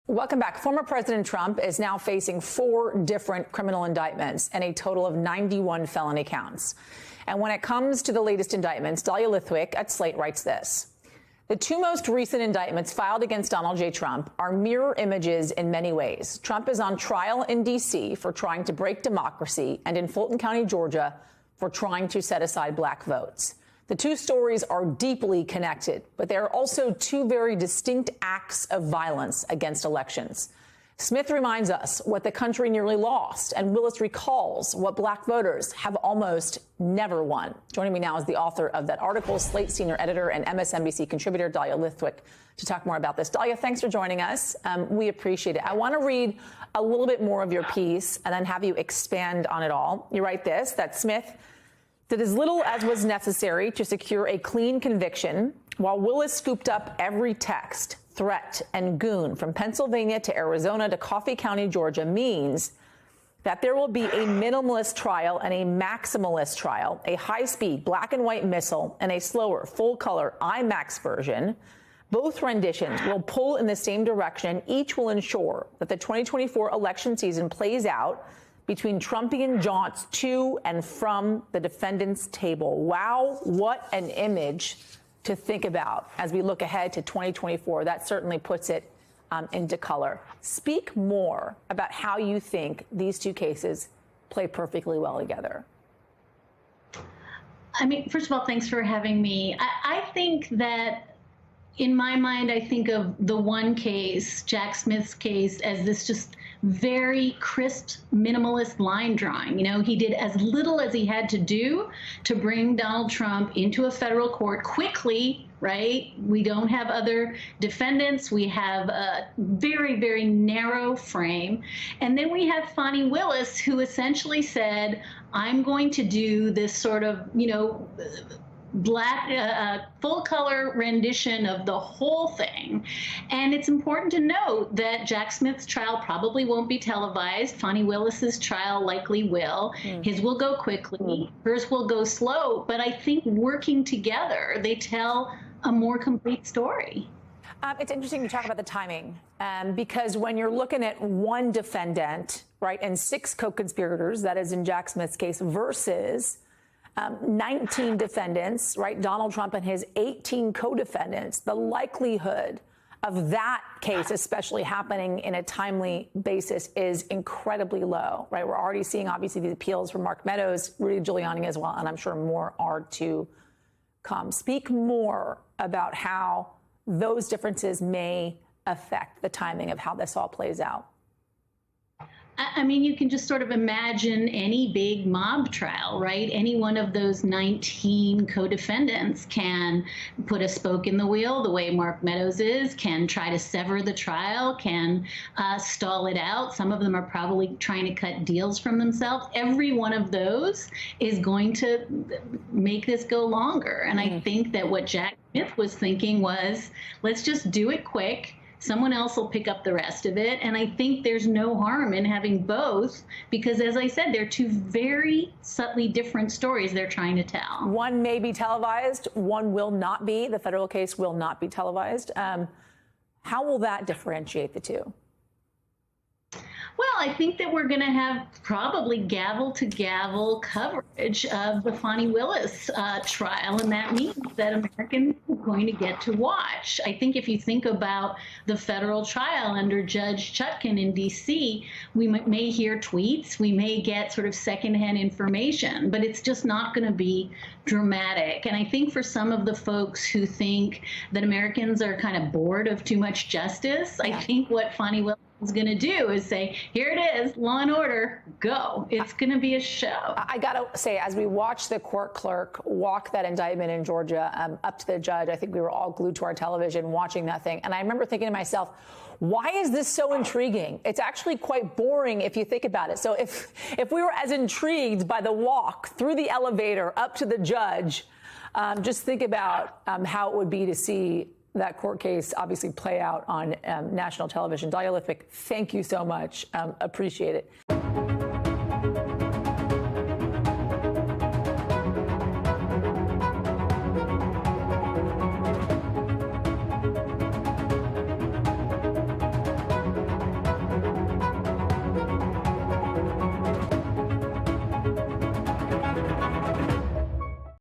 Welcome back. Former President Trump is now facing 4 different criminal indictments and a total of 91 felony counts. And when it comes to the latest indictments, Dahlia Lithwick at Slate writes this. The 2 most recent indictments filed against Donald J. Trump are mirror images in many ways. Trump is on trial in D.C. for trying to break democracy and in Fulton County, Georgia, for trying to set aside black votes. The 2 stories are deeply connected, but they are also 2 very distinct acts of violence against elections. Smith reminds us what the country nearly lost, and Willis recalls what black voters have almost never won. Joining me now is the author of that article, Slate senior editor and MSNBC contributor, Dahlia Lithwick, to talk more about this. Dahlia, thanks for joining us. We appreciate it. I want to read a little bit more of your piece and then have you expand on it all. You write this, that Smith did as little as was necessary to secure a clean conviction, while Willis scooped up every text, threat, and goon from Pennsylvania to Arizona to Coffee County, Georgia, means that there will be a minimalist trial and a maximalist trial, a high-speed black and white missile and a slower full-color IMAX version. Both renditions will pull in the same direction. Each will ensure that the 2024 election season plays out between Trumpian jaunts to and from the defendant's table. Wow, what an image to think about as we look ahead to 2024. That certainly puts it into color. Speak more about how you think these 2 cases play perfectly well together. I mean, first of all, thanks for having me. I think that in my mind, I think of the one case, Jack Smith's case, as this just very crisp, minimalist line drawing. You know, he did as little as he had to do to bring Donald Trump into a federal court quickly, right? We don't have other defendants. We have a very, very narrow frame. And then we have Fani Willis, who essentially said, I'm going to do this sort of, you know, black, full color rendition of the whole thing. And it's important to note that Jack Smith's trial probably won't be televised. Fani Willis's trial likely will. His will go quickly. Hers will go slow. But I think working together, they tell a more complete story. It's interesting you talk about the timing, because when you're looking at one defendant, right, and 6 co-conspirators, that is in Jack Smith's case, versus 19 defendants, right? Donald Trump and his 18 co-defendants, the likelihood of that case, especially happening in a timely basis, is incredibly low, right? We're already seeing, obviously, these appeals from Mark Meadows, Rudy Giuliani as well, and I'm sure more are to come. Speak more about how those differences may affect the timing of how this all plays out. I mean, you can just sort of imagine any big mob trial, right? Any one of those 19 co-defendants can put a spoke in the wheel the way Mark Meadows is, can try to sever the trial, can stall it out. Some of them are probably trying to cut deals from themselves. Every one of those is going to make this go longer. And I think that what Jack Smith was thinking was, let's just do it quick. Someone else will pick up the rest of it. And I think there's no harm in having both because, as I said, they're 2 very subtly different stories they're trying to tell. One may be televised. One will not be. The federal case will not be televised. How will that differentiate the 2? Well, I think that we're going to have probably gavel-to-gavel coverage of the Fani Willis trial, and that means that Americans are going to get to watch. I think if you think about the federal trial under Judge Chutkan in D.C., we may hear tweets, we may get sort of secondhand information, but it's just not going to be dramatic. And I think for some of the folks who think that Americans are kind of bored of too much justice, I think what Fani Willis is going to do is say, here it is, Law and Order, go. It's going to be a show. I got to say, as we watch the court clerk walk that indictment in Georgia up to the judge, I think we were all glued to our television watching that thing. And I remember thinking to myself, why is this so intriguing? It's actually quite boring if you think about it. So if we were as intrigued by the walk through the elevator up to the judge, just think about how it would be to see that court case obviously play out on national television. Dahlia Lithwick, thank you so much. Appreciate it.